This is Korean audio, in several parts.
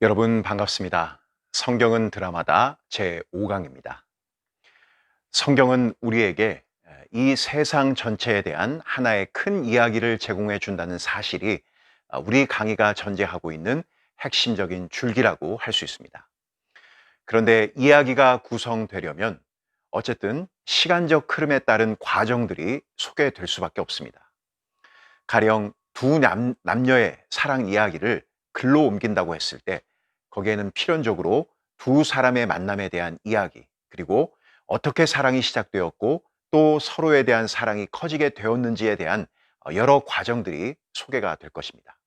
여러분 반갑습니다. 성경은 드라마다 제5강입니다. 성경은 우리에게 이 세상 전체에 대한 하나의 큰 이야기를 제공해 준다는 사실이 우리 강의가 전제하고 있는 핵심적인 줄기라고 할 수 있습니다. 그런데 이야기가 구성되려면 어쨌든 시간적 흐름에 따른 과정들이 소개될 수밖에 없습니다. 가령 두 남녀의 사랑 이야기를 글로 옮긴다고 했을 때 거기에는 필연적으로 두 사람의 만남에 대한 이야기, 그리고 어떻게 사랑이 시작되었고 또 서로에 대한 사랑이 커지게 되었는지에 대한 여러 과정들이 소개가 될 것입니다.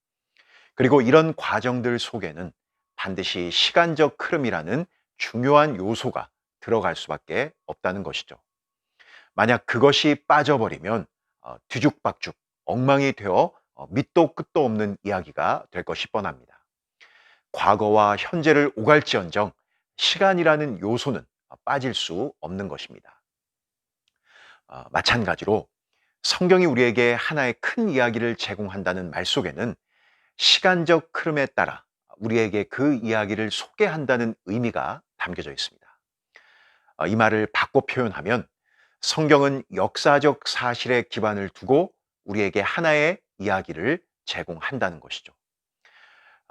그리고 이런 과정들 속에는 반드시 시간적 흐름이라는 중요한 요소가 들어갈 수밖에 없다는 것이죠. 만약 그것이 빠져버리면 뒤죽박죽, 엉망이 되어 밑도 끝도 없는 이야기가 될 것이 뻔합니다. 과거와 현재를 오갈지언정 시간이라는 요소는 빠질 수 없는 것입니다. 마찬가지로 성경이 우리에게 하나의 큰 이야기를 제공한다는 말 속에는 시간적 흐름에 따라 우리에게 그 이야기를 소개한다는 의미가 담겨져 있습니다. 이 말을 바꿔 표현하면 성경은 역사적 사실에 기반을 두고 우리에게 하나의 이야기를 제공한다는 것이죠.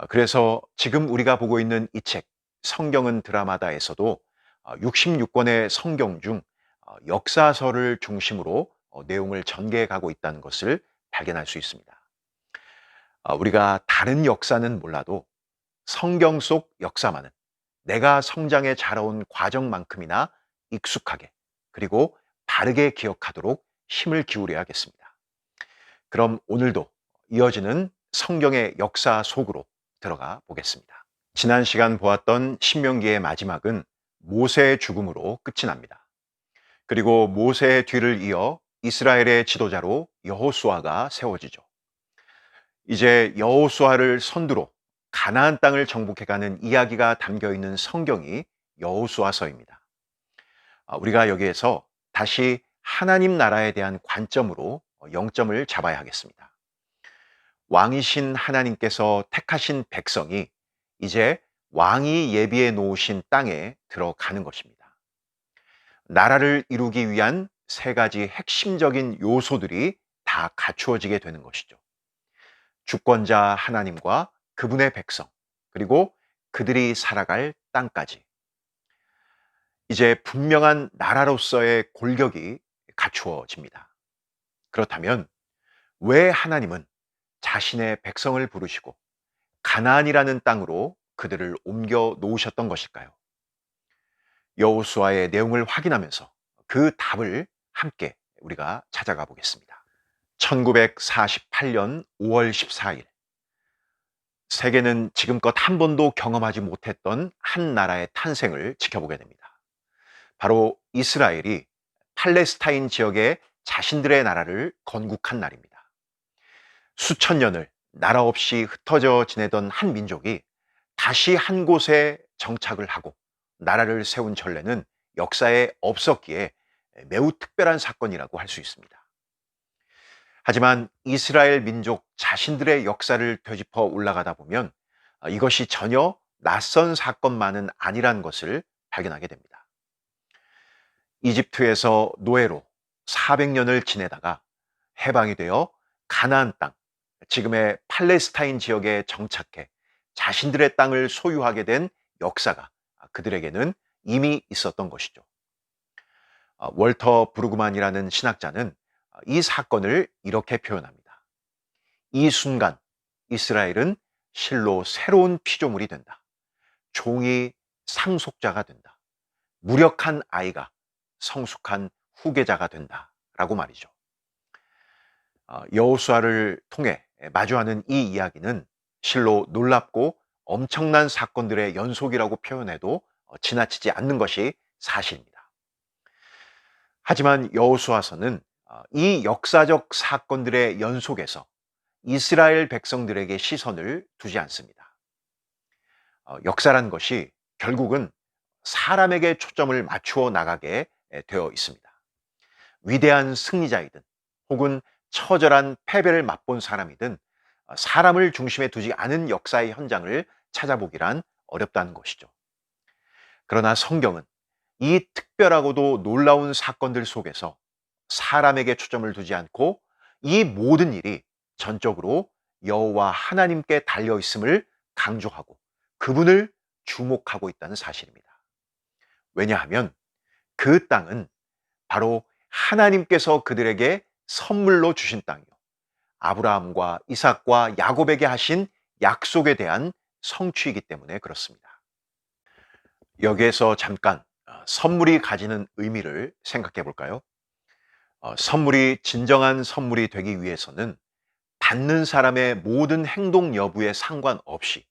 그래서 지금 우리가 보고 있는 이 책, 성경은 드라마다에서도 66권의 성경 중 역사서를 중심으로 내용을 전개해 가고 있다는 것을 발견할 수 있습니다. 우리가 다른 역사는 몰라도 성경 속 역사만은 내가 성장해 자라온 과정만큼이나 익숙하게, 그리고 바르게 기억하도록 힘을 기울여야겠습니다. 그럼 오늘도 이어지는 성경의 역사 속으로 들어가 보겠습니다. 지난 시간 보았던 신명기의 마지막은 모세의 죽음으로 끝이 납니다. 그리고 모세의 뒤를 이어 이스라엘의 지도자로 여호수아가 세워지죠. 이제 여호수아를 선두로 가나안 땅을 정복해가는 이야기가 담겨 있는 성경이 여호수아서입니다. 우리가 여기에서 다시 하나님 나라에 대한 관점으로 영점을 잡아야 하겠습니다. 왕이신 하나님께서 택하신 백성이 이제 왕이 예비해 놓으신 땅에 들어가는 것입니다. 나라를 이루기 위한 세 가지 핵심적인 요소들이 다 갖추어지게 되는 것이죠. 주권자 하나님과 그분의 백성, 그리고 그들이 살아갈 땅까지. 이제 분명한 나라로서의 골격이 갖추어집니다. 그렇다면 왜 하나님은 자신의 백성을 부르시고 가나안이라는 땅으로 그들을 옮겨 놓으셨던 것일까요? 여호수아의 내용을 확인하면서 그 답을 함께 우리가 찾아가 보겠습니다. 1948년 5월 14일, 세계는 지금껏 한 번도 경험하지 못했던 한 나라의 탄생을 지켜보게 됩니다. 바로 이스라엘이 팔레스타인 지역에 자신들의 나라를 건국한 날입니다. 수천 년을 나라 없이 흩어져 지내던 한 민족이 다시 한 곳에 정착을 하고 나라를 세운 전례는 역사에 없었기에 매우 특별한 사건이라고 할 수 있습니다. 하지만 이스라엘 민족 자신들의 역사를 되짚어 올라가다 보면 이것이 전혀 낯선 사건만은 아니라는 것을 발견하게 됩니다. 이집트에서 노예로 400년을 지내다가 해방이 되어 가나안 땅, 지금의 팔레스타인 지역에 정착해 자신들의 땅을 소유하게 된 역사가 그들에게는 이미 있었던 것이죠. 월터 브루그만이라는 신학자는 이 사건을 이렇게 표현합니다. 이 순간 이스라엘은 실로 새로운 피조물이 된다. 종이 상속자가 된다. 무력한 아이가 성숙한 후계자가 된다. 라고 말이죠. 여호수아를 통해 마주하는 이 이야기는 실로 놀랍고 엄청난 사건들의 연속이라고 표현해도 지나치지 않는 것이 사실입니다. 하지만 여호수아서는 이 역사적 사건들의 연속에서 이스라엘 백성들에게 시선을 두지 않습니다. 역사란 것이 결국은 사람에게 초점을 맞추어 나가게 되어 있습니다. 위대한 승리자이든 혹은 처절한 패배를 맛본 사람이든 사람을 중심에 두지 않은 역사의 현장을 찾아보기란 어렵다는 것이죠. 그러나 성경은 이 특별하고도 놀라운 사건들 속에서 사람에게 초점을 두지 않고 이 모든 일이 전적으로 여호와 하나님께 달려 있음을 강조하고 그분을 주목하고 있다는 사실입니다. 왜냐하면 그 땅은 바로 하나님께서 그들에게 선물로 주신 땅이요. 아브라함과 이삭과 야곱에게 하신 약속에 대한 성취이기 때문에 그렇습니다. 여기에서 잠깐 선물이 가지는 의미를 생각해 볼까요? 선물이 진정한 선물이 되기 위해서는 받는 사람의 모든 행동 여부에 상관없이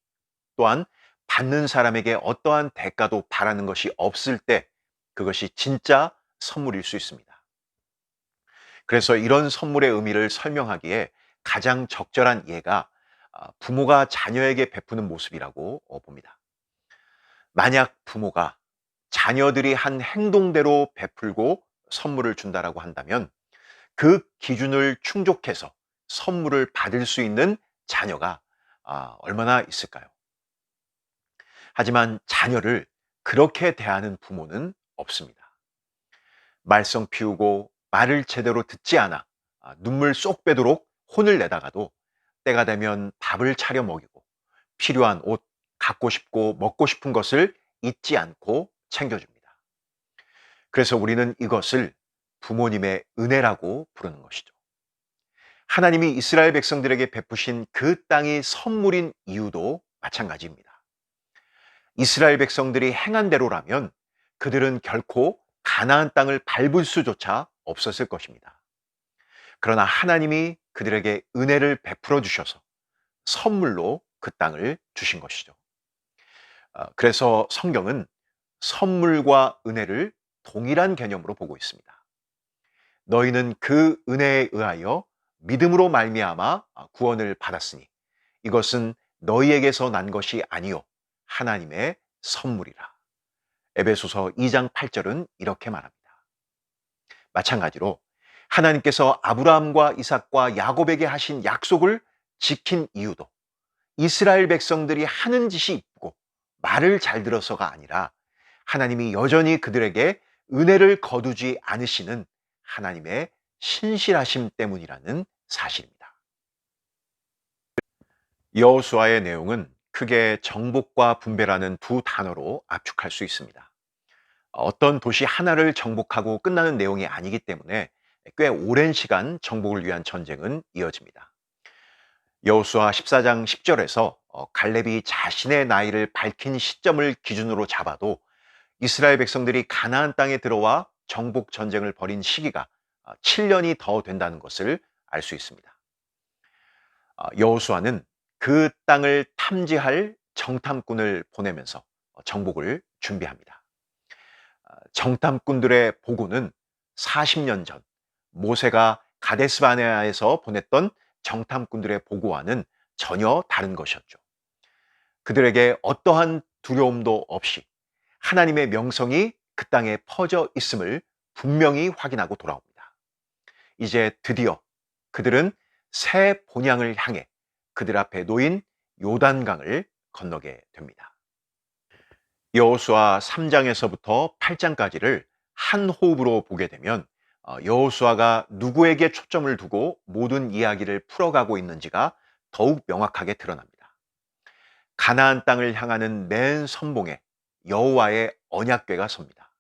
또한 받는 사람에게 어떠한 대가도 바라는 것이 없을 때 그것이 진짜 선물일 수 있습니다. 그래서 이런 선물의 의미를 설명하기에 가장 적절한 예가 부모가 자녀에게 베푸는 모습이라고 봅니다. 만약 부모가 자녀들이 한 행동대로 베풀고 선물을 준다라고 한다면 그 기준을 충족해서 선물을 받을 수 있는 자녀가 얼마나 있을까요? 하지만 자녀를 그렇게 대하는 부모는 없습니다. 말썽 피우고 말을 제대로 듣지 않아 눈물 쏙 빼도록 혼을 내다가도 때가 되면 밥을 차려 먹이고 필요한 옷, 갖고 싶고 먹고 싶은 것을 잊지 않고 챙겨줍니다. 그래서 우리는 이것을 부모님의 은혜라고 부르는 것이죠. 하나님이 이스라엘 백성들에게 베푸신 그 땅이 선물인 이유도 마찬가지입니다. 이스라엘 백성들이 행한 대로라면 그들은 결코 가나안 땅을 밟을 수조차 없었을 것입니다. 그러나 하나님이 그들에게 은혜를 베풀어 주셔서 선물로 그 땅을 주신 것이죠. 그래서 성경은 선물과 은혜를 동일한 개념으로 보고 있습니다. 너희는 그 은혜에 의하여 믿음으로 말미암아 구원을 받았으니 이것은 너희에게서 난 것이 아니요 하나님의 선물이라. 에베소서 2장 8절은 이렇게 말합니다. 마찬가지로 하나님께서 아브라함과 이삭과 야곱에게 하신 약속을 지킨 이유도 이스라엘 백성들이 하는 짓이 이쁘고 말을 잘 들어서가 아니라 하나님이 여전히 그들에게 은혜를 거두지 않으시는 하나님의 신실하심 때문이라는 사실입니다. 여호수아의 내용은 크게 정복과 분배라는 두 단어로 압축할 수 있습니다. 어떤 도시 하나를 정복하고 끝나는 내용이 아니기 때문에 꽤 오랜 시간 정복을 위한 전쟁은 이어집니다. 여호수아 14장 10절에서 갈렙이 자신의 나이를 밝힌 시점을 기준으로 잡아도 이스라엘 백성들이 가나안 땅에 들어와 정복 전쟁을 벌인 시기가 7년이 더 된다는 것을 알 수 있습니다. 여호수아는 그 땅을 탐지할 정탐꾼을 보내면서 정복을 준비합니다. 정탐꾼들의 보고는 40년 전 모세가 가데스 바네아에서 보냈던 정탐꾼들의 보고와는 전혀 다른 것이었죠. 그들에게 어떠한 두려움도 없이 하나님의 명성이 그 땅에 퍼져 있음을 분명히 확인하고 돌아옵니다. 이제 드디어 그들은 새 본향을 향해 그들 앞에 놓인 요단강을 건너게 됩니다. 여호수아 3장에서부터 8장까지를 한 호흡으로 보게 되면 여호수아가 누구에게 초점을 두고 모든 이야기를 풀어가고 있는지가 더욱 명확하게 드러납니다. 가나안 땅을 향하는 맨 선봉에 여호와의 언약궤가 섭니다.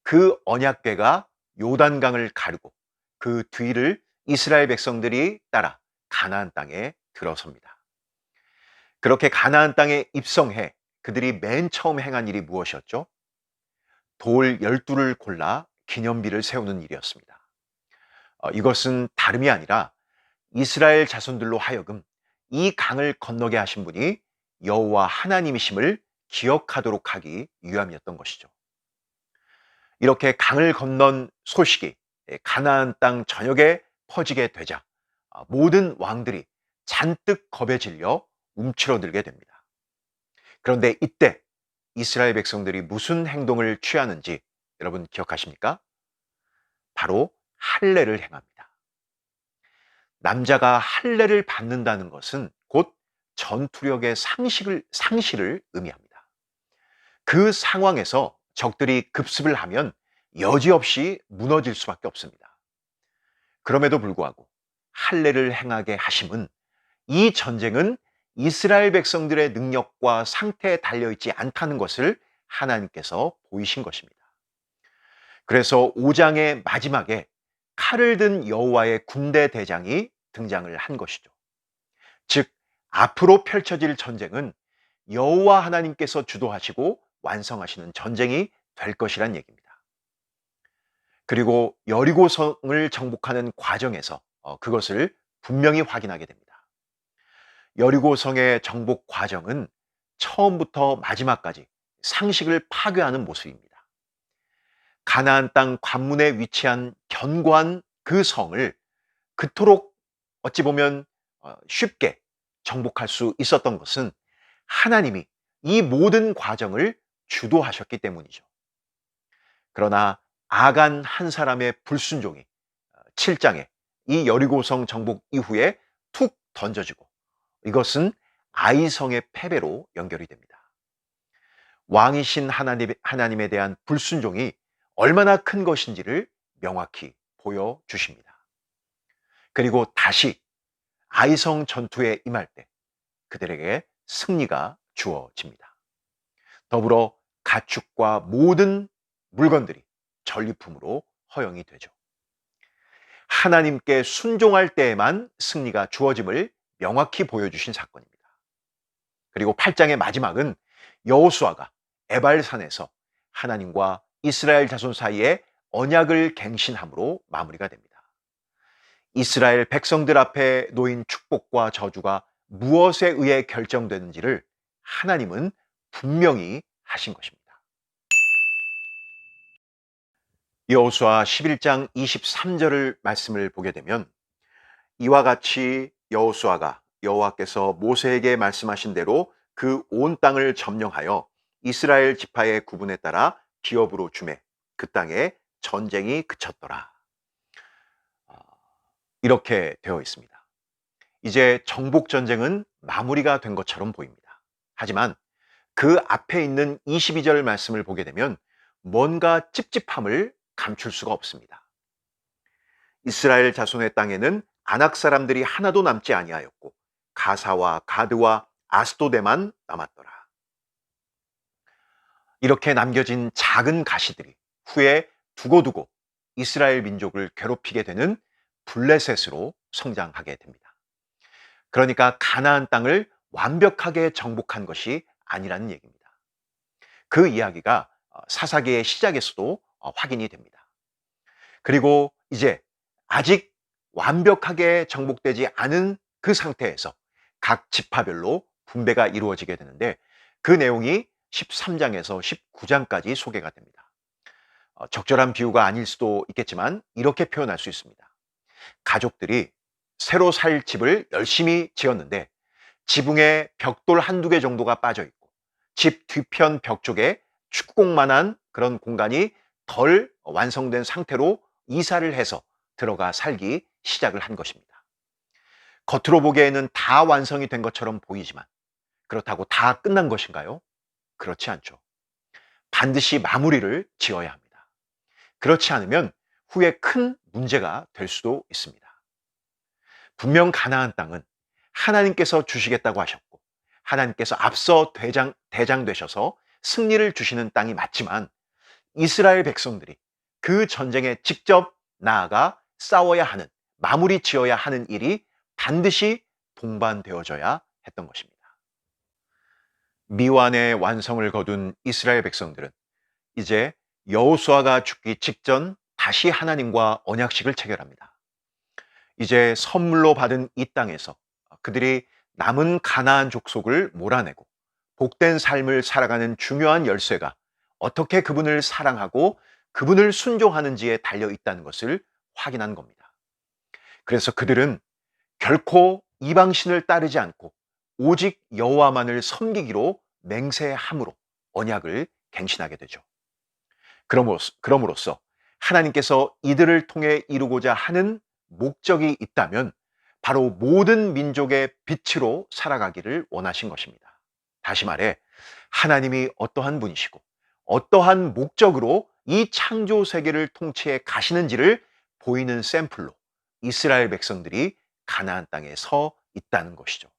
그 언약궤가 요단강을 가르고 그 뒤를 이스라엘 백성들이 따라 가나안 땅에 들어섭니다. 그렇게 가나안 땅에 입성해 그들이 맨 처음 행한 일이 무엇이었죠? 돌 12를 골라 기념비를 세우는 일이었습니다. 이것은 다름이 아니라 이스라엘 자손들로 하여금 이 강을 건너게 하신 분이 여호와 하나님이심을 기억하도록 하기 위함이었던 것이죠. 이렇게 강을 건넌 소식이 가나안 땅 전역에 퍼지게 되자 모든 왕들이 잔뜩 겁에 질려 움츠러들게 됩니다. 그런데 이때 이스라엘 백성들이 무슨 행동을 취하는지 여러분 기억하십니까? 바로 할례를 행합니다. 남자가 할례를 받는다는 것은 곧 전투력의 상실을 의미합니다. 그 상황에서 적들이 급습을 하면 여지없이 무너질 수밖에 없습니다. 그럼에도 불구하고 할례를 행하게 하심은 이 전쟁은 이스라엘 백성들의 능력과 상태에 달려있지 않다는 것을 하나님께서 보이신 것입니다. 그래서 5장의 마지막에 칼을 든 여호와의 군대 대장이 등장을 한 것이죠. 즉, 앞으로 펼쳐질 전쟁은 여호와 하나님께서 주도하시고 완성하시는 전쟁이 될 것이란 얘기입니다. 그리고 여리고성을 정복하는 과정에서 그것을 분명히 확인하게 됩니다. 여리고성의 정복 과정은 처음부터 마지막까지 상식을 파괴하는 모습입니다. 가나안 땅 관문에 위치한 견고한 그 성을 그토록 어찌 보면 쉽게 정복할 수 있었던 것은 하나님이 이 모든 과정을 주도하셨기 때문이죠. 그러나 아간 한 사람의 불순종이 7장에 이 여리고성 정복 이후에 툭 던져지고 이것은 아이성의 패배로 연결이 됩니다. 왕이신 하나님에 대한 불순종이 얼마나 큰 것인지를 명확히 보여주십니다. 그리고 다시 아이성 전투에 임할 때 그들에게 승리가 주어집니다. 더불어 가축과 모든 물건들이 전리품으로 허용이 되죠. 하나님께 순종할 때에만 승리가 주어짐을 명확히 보여주신 사건입니다. 그리고 8장의 마지막은 여호수아가 에발산에서 하나님과 이스라엘 자손 사이에 언약을 갱신함으로 마무리가 됩니다. 이스라엘 백성들 앞에 놓인 축복과 저주가 무엇에 의해 결정되는지를 하나님은 분명히 하신 것입니다. 여호수아 11장 23절을 말씀을 보게 되면 이와 같이 여호수아가 여호와께서 모세에게 말씀하신 대로 그 온 땅을 점령하여 이스라엘 지파의 구분에 따라 기업으로 주매 그 땅에 전쟁이 그쳤더라. 이렇게 되어 있습니다. 이제 정복 전쟁은 마무리가 된 것처럼 보입니다. 하지만 그 앞에 있는 22절 말씀을 보게 되면 뭔가 찝찝함을 감출 수가 없습니다. 이스라엘 자손의 땅에는 아낙 사람들이 하나도 남지 아니하였고 가사와 가드와 아스도데만 남았더라. 이렇게 남겨진 작은 가시들이 후에 두고두고 이스라엘 민족을 괴롭히게 되는 블레셋으로 성장하게 됩니다. 그러니까 가나안 땅을 완벽하게 정복한 것이 아니라는 얘기입니다. 그 이야기가 사사기의 시작에서도 확인이 됩니다. 그리고 이제 아직 완벽하게 정복되지 않은 그 상태에서 각 지파별로 분배가 이루어지게 되는데 그 내용이 13장에서 19장까지 소개가 됩니다. 적절한 비유가 아닐 수도 있겠지만 이렇게 표현할 수 있습니다. 가족들이 새로 살 집을 열심히 지었는데 지붕에 벽돌 한두 개 정도가 빠져 있고 집 뒤편 벽 쪽에 축구공만한 그런 공간이 덜 완성된 상태로 이사를 해서 들어가 살기 시작을 한 것입니다. 겉으로 보기에는 다 완성이 된 것처럼 보이지만 그렇다고 다 끝난 것인가요? 그렇지 않죠. 반드시 마무리를 지어야 합니다. 그렇지 않으면 후에 큰 문제가 될 수도 있습니다. 분명 가나안 땅은 하나님께서 주시겠다고 하셨고 하나님께서 앞서 대장 되셔서 승리를 주시는 땅이 맞지만 이스라엘 백성들이 그 전쟁에 직접 나아가 싸워야 하는, 마무리 지어야 하는 일이 반드시 동반되어져야 했던 것입니다. 미완의 완성을 거둔 이스라엘 백성들은 이제 여호수아가 죽기 직전 다시 하나님과 언약식을 체결합니다. 이제 선물로 받은 이 땅에서 그들이 남은 가나안 족속을 몰아내고 복된 삶을 살아가는 중요한 열쇠가 어떻게 그분을 사랑하고 그분을 순종하는지에 달려 있다는 것을 확인한 겁니다. 그래서 그들은 결코 이방신을 따르지 않고 오직 여호와만을 섬기기로 맹세함으로 언약을 갱신하게 되죠. 그럼으로써 하나님께서 이들을 통해 이루고자 하는 목적이 있다면 바로 모든 민족의 빛으로 살아가기를 원하신 것입니다. 다시 말해 하나님이 어떠한 분이시고 어떠한 목적으로 이 창조 세계를 통치해 가시는지를 보이는 샘플로 이스라엘 백성들이 가나안 땅에 서 있다는 것이죠.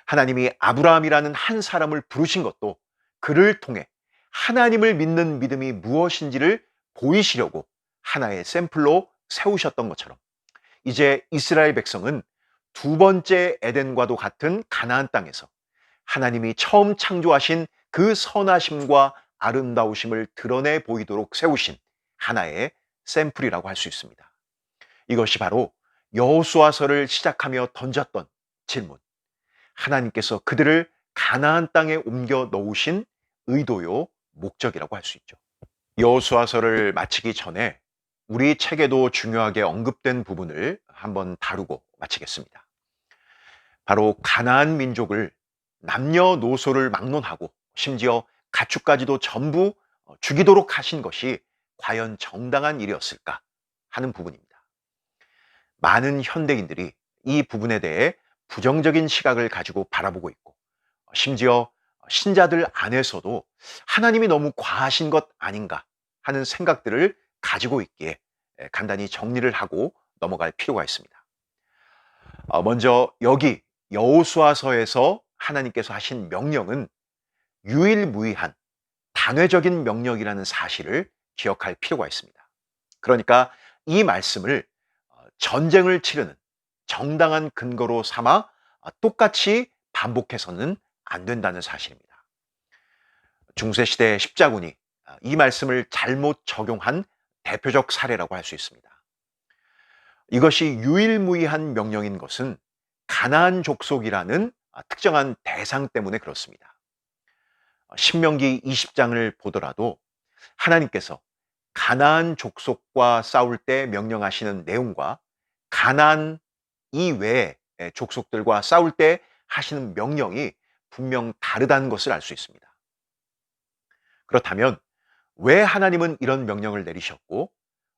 하나님이 아브라함이라는 한 사람을 부르신 것도 그를 통해 하나님을 믿는 믿음이 무엇인지를 보이시려고 하나의 샘플로 세우셨던 것처럼 이제 이스라엘 백성은 두 번째 에덴과도 같은 가나안 땅에서 하나님이 처음 창조하신 그 선하심과 아름다우심을 드러내 보이도록 세우신 하나의 샘플이라고 할 수 있습니다. 이것이 바로 여호수아서를 시작하며 던졌던 질문. 하나님께서 그들을 가나안 땅에 옮겨 놓으신 의도요, 목적이라고 할 수 있죠. 여호수아서를 마치기 전에 우리 책에도 중요하게 언급된 부분을 한번 다루고 마치겠습니다. 바로 가나안 민족을 남녀노소를 막론하고 심지어 가축까지도 전부 죽이도록 하신 것이 과연 정당한 일이었을까 하는 부분입니다. 많은 현대인들이 이 부분에 대해 부정적인 시각을 가지고 바라보고 있고 심지어 신자들 안에서도 하나님이 너무 과하신 것 아닌가 하는 생각들을 가지고 있기에 간단히 정리를 하고 넘어갈 필요가 있습니다. 먼저 여기 여호수아서에서 하나님께서 하신 명령은 유일무이한 단회적인 명령이라는 사실을 기억할 필요가 있습니다. 그러니까 이 말씀을 전쟁을 치르는 정당한 근거로 삼아 똑같이 반복해서는 안 된다는 사실입니다. 중세시대 십자군이 이 말씀을 잘못 적용한 대표적 사례라고 할 수 있습니다. 이것이 유일무이한 명령인 것은 가나안 족속이라는 특정한 대상 때문에 그렇습니다. 신명기 20장을 보더라도 하나님께서 가나안 족속과 싸울 때 명령하시는 내용과 가나안 이외의 족속들과 싸울 때 하시는 명령이 분명 다르다는 것을 알 수 있습니다. 그렇다면 왜 하나님은 이런 명령을 내리셨고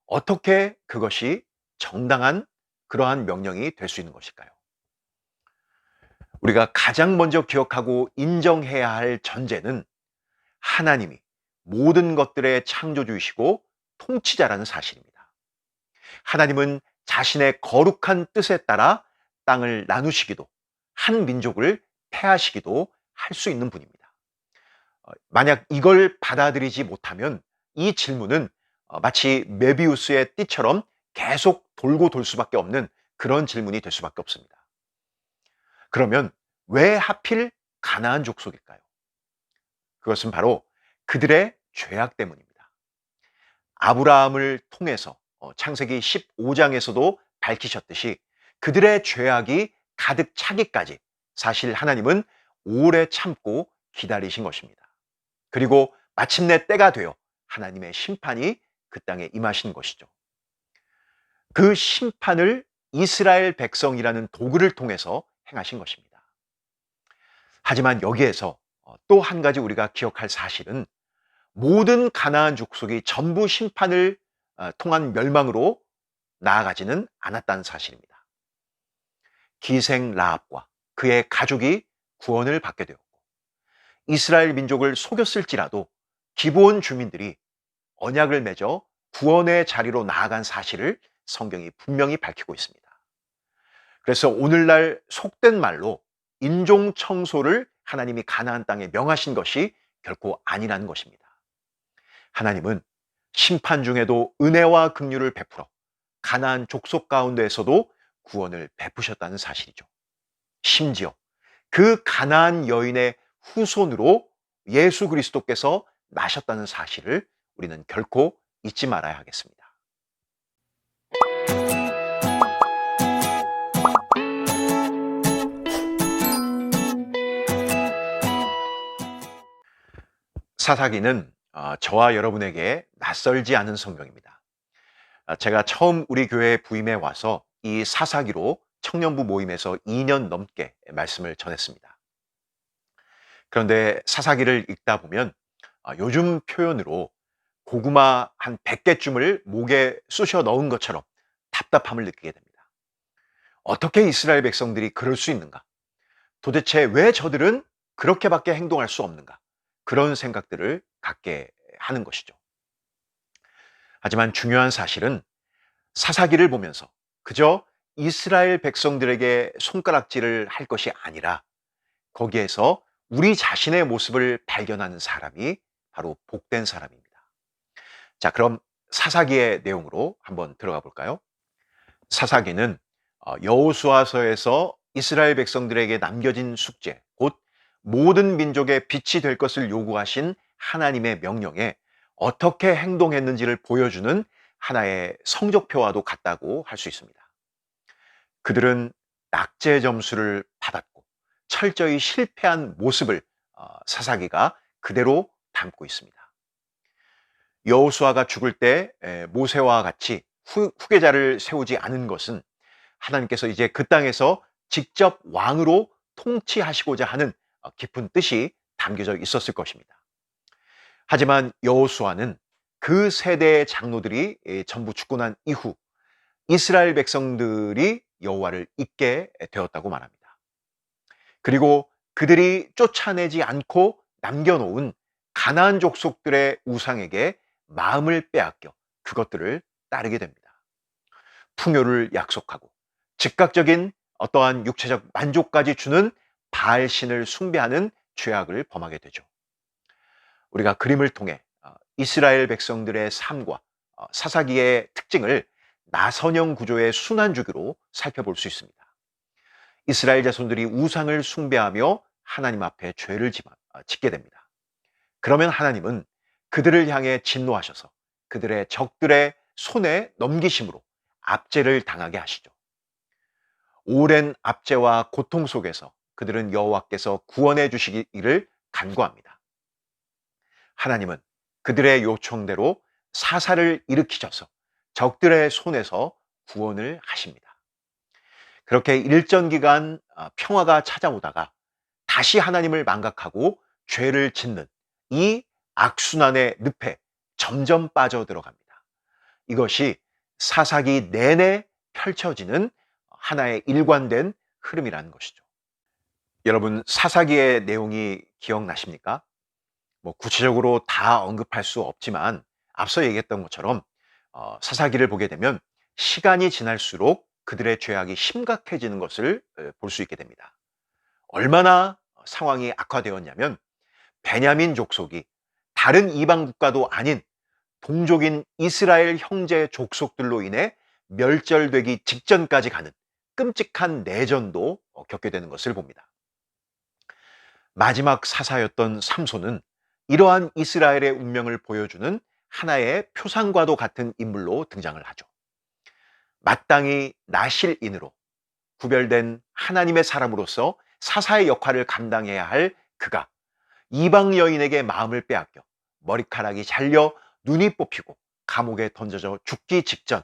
어떻게 그것이 정당한 그러한 명령이 될 수 있는 것일까요? 우리가 가장 먼저 기억하고 인정해야 할 전제는 하나님이 모든 것들의 창조주이시고 통치자라는 사실입니다. 하나님은 자신의 거룩한 뜻에 따라 땅을 나누시기도 한 민족을 패하시기도 할 수 있는 분입니다. 만약 이걸 받아들이지 못하면 이 질문은 마치 메비우스의 띠처럼 계속 돌고 돌 수밖에 없는 그런 질문이 될 수밖에 없습니다. 그러면 왜 하필 가나안 족속일까요? 그것은 바로 그들의 죄악 때문입니다. 아브라함을 통해서 창세기 15장에서도 밝히셨듯이 그들의 죄악이 가득 차기까지 사실 하나님은 오래 참고 기다리신 것입니다. 그리고 마침내 때가 되어 하나님의 심판이 그 땅에 임하신 것이죠. 그 심판을 이스라엘 백성이라는 도구를 통해서 행하신 것입니다. 하지만 여기에서 또 한 가지 우리가 기억할 사실은 모든 가나안 족속이 전부 심판을 통한 멸망으로 나아가지는 않았다는 사실입니다. 기생 라합과 그의 가족이 구원을 받게 되었고 이스라엘 민족을 속였을지라도 기브온 주민들이 언약을 맺어 구원의 자리로 나아간 사실을 성경이 분명히 밝히고 있습니다. 그래서 오늘날 속된 말로 인종 청소를 하나님이 가나안 땅에 명하신 것이 결코 아니라는 것입니다. 하나님은 심판 중에도 은혜와 긍휼을 베풀어 가나안 족속 가운데에서도 구원을 베푸셨다는 사실이죠. 심지어 그 가나안 여인의 후손으로 예수 그리스도께서 나셨다는 사실을 우리는 결코 잊지 말아야 하겠습니다. 사사기는 저와 여러분에게 낯설지 않은 성경입니다. 제가 처음 우리 교회에 부임해 와서 이 사사기로 청년부 모임에서 2년 넘게 말씀을 전했습니다. 그런데 사사기를 읽다 보면 요즘 표현으로 고구마 한 100개쯤을 목에 쑤셔 넣은 것처럼 답답함을 느끼게 됩니다. 어떻게 이스라엘 백성들이 그럴 수 있는가? 도대체 왜 저들은 그렇게밖에 행동할 수 없는가? 그런 생각들을 갖게 하는 것이죠. 하지만 중요한 사실은 사사기를 보면서 그저 이스라엘 백성들에게 손가락질을 할 것이 아니라 거기에서 우리 자신의 모습을 발견하는 사람이 바로 복된 사람입니다. 자, 그럼 사사기의 내용으로 한번 들어가 볼까요? 사사기는 여호수아서에서 이스라엘 백성들에게 남겨진 숙제, 곧 모든 민족의 빛이 될 것을 요구하신 하나님의 명령에 어떻게 행동했는지를 보여주는 하나의 성적표와도 같다고 할 수 있습니다. 그들은 낙제 점수를 받았고 철저히 실패한 모습을 사사기가 그대로 담고 있습니다. 여호수아가 죽을 때 모세와 같이 후계자를 세우지 않은 것은 하나님께서 이제 그 땅에서 직접 왕으로 통치하시고자 하는 깊은 뜻이 담겨져 있었을 것입니다. 하지만 여호수아는 그 세대의 장로들이 전부 죽고 난 이후 이스라엘 백성들이 여호와를 잊게 되었다고 말합니다. 그리고 그들이 쫓아내지 않고 남겨놓은 가나안 족속들의 우상에게 마음을 빼앗겨 그것들을 따르게 됩니다. 풍요를 약속하고 즉각적인 어떠한 육체적 만족까지 주는 바알신을 숭배하는 죄악을 범하게 되죠. 우리가 그림을 통해 이스라엘 백성들의 삶과 사사기의 특징을 나선형 구조의 순환주기로 살펴볼 수 있습니다. 이스라엘 자손들이 우상을 숭배하며 하나님 앞에 죄를 짓게 됩니다. 그러면 하나님은 그들을 향해 진노하셔서 그들의 적들의 손에 넘기심으로 압제를 당하게 하시죠. 오랜 압제와 고통 속에서 그들은 여호와께서 구원해 주시기를 간구합니다. 하나님은 그들의 요청대로 사사를 일으키셔서 적들의 손에서 구원을 하십니다. 그렇게 일정 기간 평화가 찾아오다가 다시 하나님을 망각하고 죄를 짓는 이 악순환의 늪에 점점 빠져들어갑니다. 이것이 사사기 내내 펼쳐지는 하나의 일관된 흐름이라는 것이죠. 여러분, 사사기의 내용이 기억나십니까? 구체적으로 다 언급할 수 없지만 앞서 얘기했던 것처럼 사사기를 보게 되면 시간이 지날수록 그들의 죄악이 심각해지는 것을 볼 수 있게 됩니다. 얼마나 상황이 악화되었냐면 베냐민 족속이 다른 이방 국가도 아닌 동족인 이스라엘 형제 족속들로 인해 멸절되기 직전까지 가는 끔찍한 내전도 겪게 되는 것을 봅니다. 마지막 사사였던 삼손은 이러한 이스라엘의 운명을 보여주는 하나의 표상과도 같은 인물로 등장을 하죠. 마땅히 나실인으로 구별된 하나님의 사람으로서 사사의 역할을 감당해야 할 그가 이방 여인에게 마음을 빼앗겨 머리카락이 잘려 눈이 뽑히고 감옥에 던져져 죽기 직전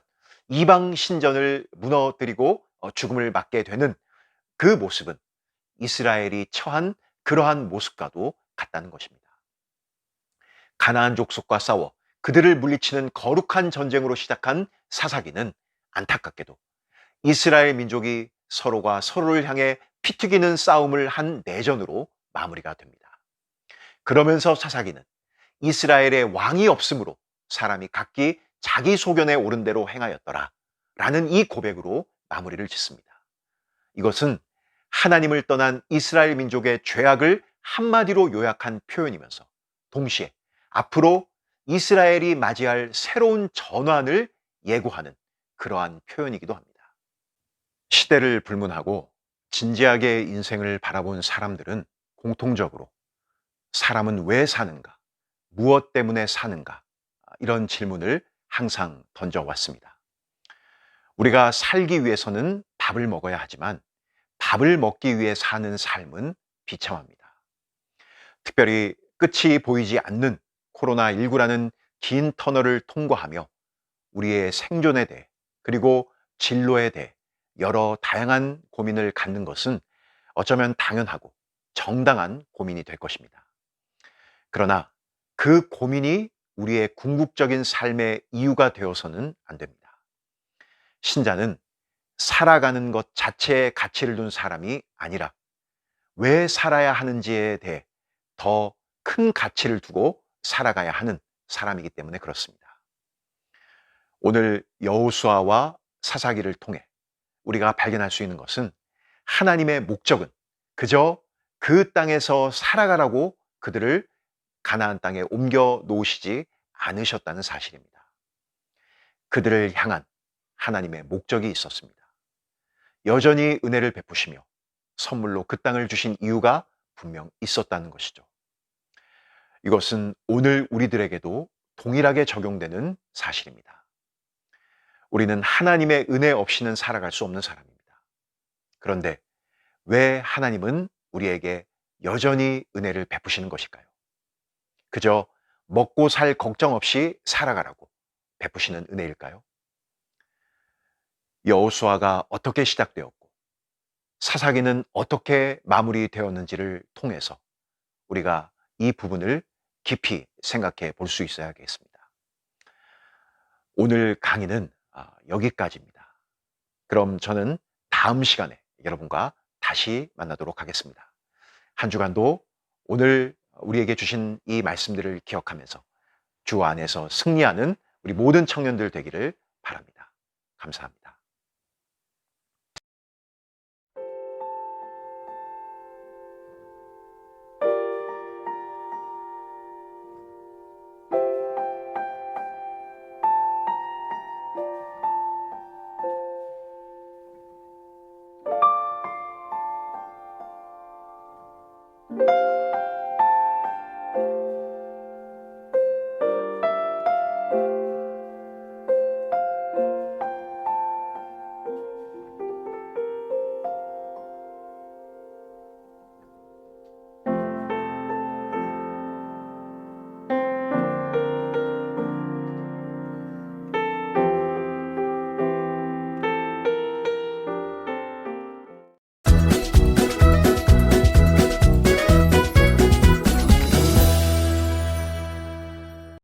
이방 신전을 무너뜨리고 죽음을 맞게 되는 그 모습은 이스라엘이 처한 그러한 모습과도 같다는 것입니다. 가나안 족속과 싸워 그들을 물리치는 거룩한 전쟁으로 시작한 사사기는 안타깝게도 이스라엘 민족이 서로가 서로를 향해 피튀기는 싸움을 한 내전으로 마무리가 됩니다. 그러면서 사사기는 이스라엘의 왕이 없으므로 사람이 각기 자기 소견에 오른 대로 행하였더라 라는 이 고백으로 마무리를 짓습니다. 이것은 하나님을 떠난 이스라엘 민족의 죄악을 한마디로 요약한 표현이면서 동시에 앞으로 이스라엘이 맞이할 새로운 전환을 예고하는 그러한 표현이기도 합니다. 시대를 불문하고 진지하게 인생을 바라본 사람들은 공통적으로 사람은 왜 사는가? 무엇 때문에 사는가? 이런 질문을 항상 던져왔습니다. 우리가 살기 위해서는 밥을 먹어야 하지만 밥을 먹기 위해 사는 삶은 비참합니다. 특별히 끝이 보이지 않는 코로나19라는 긴 터널을 통과하며 우리의 생존에 대해 그리고 진로에 대해 여러 다양한 고민을 갖는 것은 어쩌면 당연하고 정당한 고민이 될 것입니다. 그러나 그 고민이 우리의 궁극적인 삶의 이유가 되어서는 안 됩니다. 신자는 살아가는 것 자체에 가치를 둔 사람이 아니라 왜 살아야 하는지에 대해 더 큰 가치를 두고 살아가야 하는 사람이기 때문에 그렇습니다. 오늘 여호수아와 사사기를 통해 우리가 발견할 수 있는 것은 하나님의 목적은 그저 그 땅에서 살아가라고 그들을 가나안 땅에 옮겨 놓으시지 않으셨다는 사실입니다. 그들을 향한 하나님의 목적이 있었습니다. 여전히 은혜를 베푸시며 선물로 그 땅을 주신 이유가 분명 있었다는 것이죠. 이것은 오늘 우리들에게도 동일하게 적용되는 사실입니다. 우리는 하나님의 은혜 없이는 살아갈 수 없는 사람입니다. 그런데 왜 하나님은 우리에게 여전히 은혜를 베푸시는 것일까요? 그저 먹고 살 걱정 없이 살아가라고 베푸시는 은혜일까요? 여호수아가 어떻게 시작되었고 사사기는 어떻게 마무리되었는지를 통해서 우리가 이 부분을 깊이 생각해 볼 수 있어야겠습니다. 오늘 강의는 여기까지입니다. 그럼 저는 다음 시간에 여러분과 다시 만나도록 하겠습니다. 한 주간도 오늘 우리에게 주신 이 말씀들을 기억하면서 주 안에서 승리하는 우리 모든 청년들 되기를 바랍니다. 감사합니다.